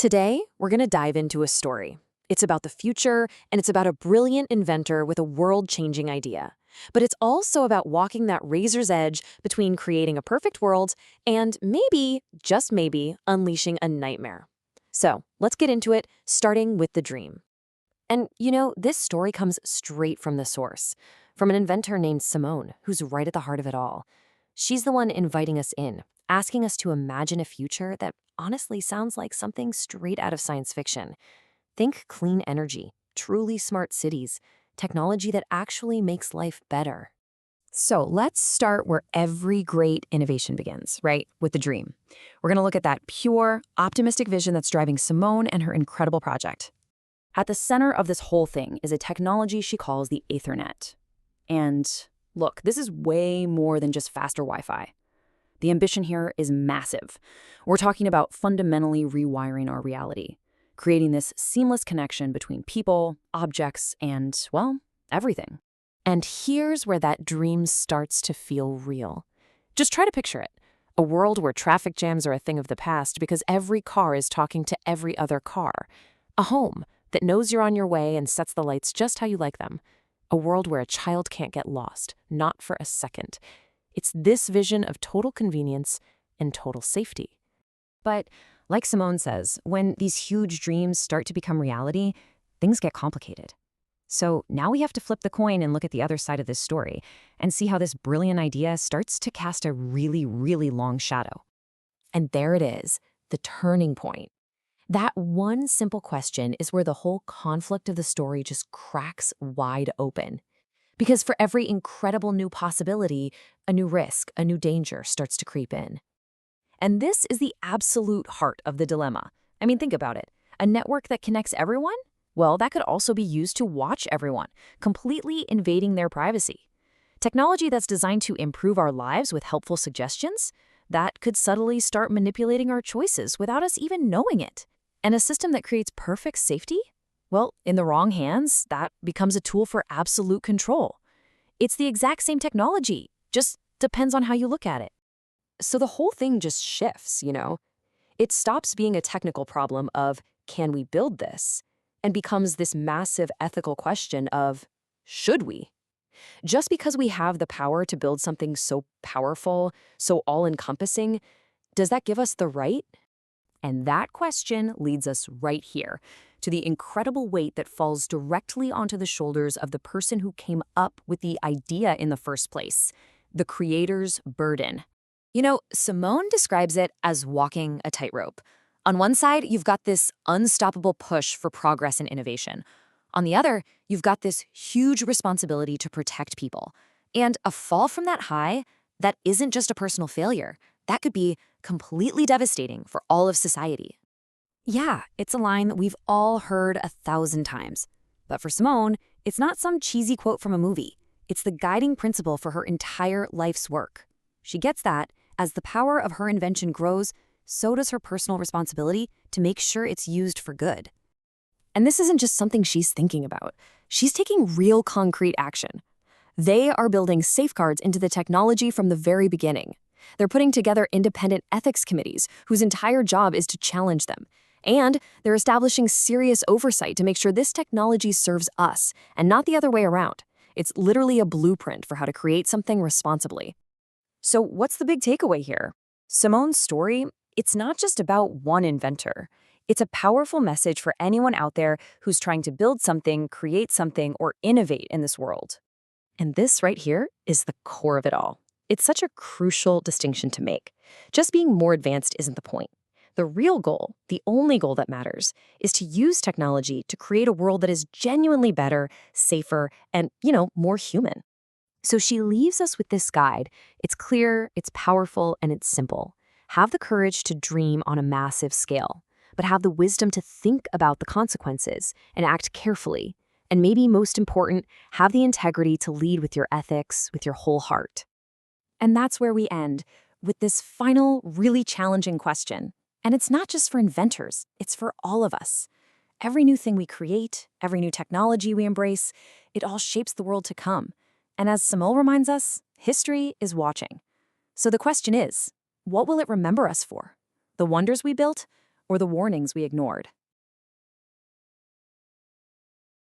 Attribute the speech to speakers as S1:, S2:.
S1: Today, we're going to dive into a story. It's about the future, and it's about a brilliant inventor with a world-changing idea. But it's also about walking that razor's edge between creating a perfect world and maybe, just maybe, unleashing a nightmare. So, let's get into it, starting with the dream. And this story comes straight from the source, from an inventor named Simone, who's right at the heart of it all. She's the one inviting us in, asking us to imagine a future that honestly sounds like something straight out of science fiction. Think clean energy, truly smart cities, technology that actually makes life better. So let's start where every great innovation begins, right? With the dream. We're going to look at that pure, optimistic vision that's driving Simone and her incredible project. At the center of this whole thing is a technology she calls the AetherNet. And look, this is way more than just faster Wi-Fi. The ambition here is massive. We're talking about fundamentally rewiring our reality, creating this seamless connection between people, objects, and, well, everything. And here's where that dream starts to feel real. Just try to picture it. A world where traffic jams are a thing of the past because every car is talking to every other car. A home that knows you're on your way and sets the lights just how you like them. A world where a child can't get lost, not for a second. It's this vision of total convenience and total safety. But like Simone says, when these huge dreams start to become reality, things get complicated. So now we have to flip the coin and look at the other side of this story and see how this brilliant idea starts to cast a really, really long shadow. And there it is, the turning point. That one simple question is where the whole conflict of the story just cracks wide open. Because for every incredible new possibility, a new risk, a new danger starts to creep in. And this is the absolute heart of the dilemma. I mean, think about it. A network that connects everyone? Well, that could also be used to watch everyone, completely invading their privacy. Technology that's designed to improve our lives with helpful suggestions? That could subtly start manipulating our choices without us even knowing it. And a system that creates perfect safety? Well, in the wrong hands, that becomes a tool for absolute control. It's the exact same technology, just depends on how you look at it. So the whole thing just shifts, It stops being a technical problem of, can we build this? And becomes this massive ethical question of, should we? Just because we have the power to build something so powerful, so all-encompassing, does that give us the right? And that question leads us right here, to the incredible weight that falls directly onto the shoulders of the person who came up with the idea in the first place, the creator's burden. Simone describes it as walking a tightrope. On one side, you've got this unstoppable push for progress and innovation. On the other, you've got this huge responsibility to protect people. And a fall from that high, that isn't just a personal failure. That could be completely devastating for all of society. Yeah, it's a line that we've all heard 1,000 times. But for Simone, it's not some cheesy quote from a movie. It's the guiding principle for her entire life's work. She gets that, as the power of her invention grows, so does her personal responsibility to make sure it's used for good. And this isn't just something she's thinking about. She's taking real concrete action. They are building safeguards into the technology from the very beginning. They're putting together independent ethics committees whose entire job is to challenge them. And they're establishing serious oversight to make sure this technology serves us and not the other way around. It's literally a blueprint for how to create something responsibly. So what's the big takeaway here? Simone's story, it's not just about one inventor. It's a powerful message for anyone out there who's trying to build something, create something, or innovate in this world. And this right here is the core of it all. It's such a crucial distinction to make. Just being more advanced isn't the point. The real goal, the only goal that matters, is to use technology to create a world that is genuinely better, safer, and, more human. So she leaves us with this guide. It's clear, it's powerful, and it's simple. Have the courage to dream on a massive scale, but have the wisdom to think about the consequences and act carefully. And maybe most important, have the integrity to lead with your ethics, with your whole heart. And that's where we end, with this final, really challenging question. And it's not just for inventors, it's for all of us. Every new thing we create, every new technology we embrace, it all shapes the world to come. And as Simone reminds us, history is watching. So the question is, what will it remember us for? The wonders we built,
S2: or the warnings we ignored.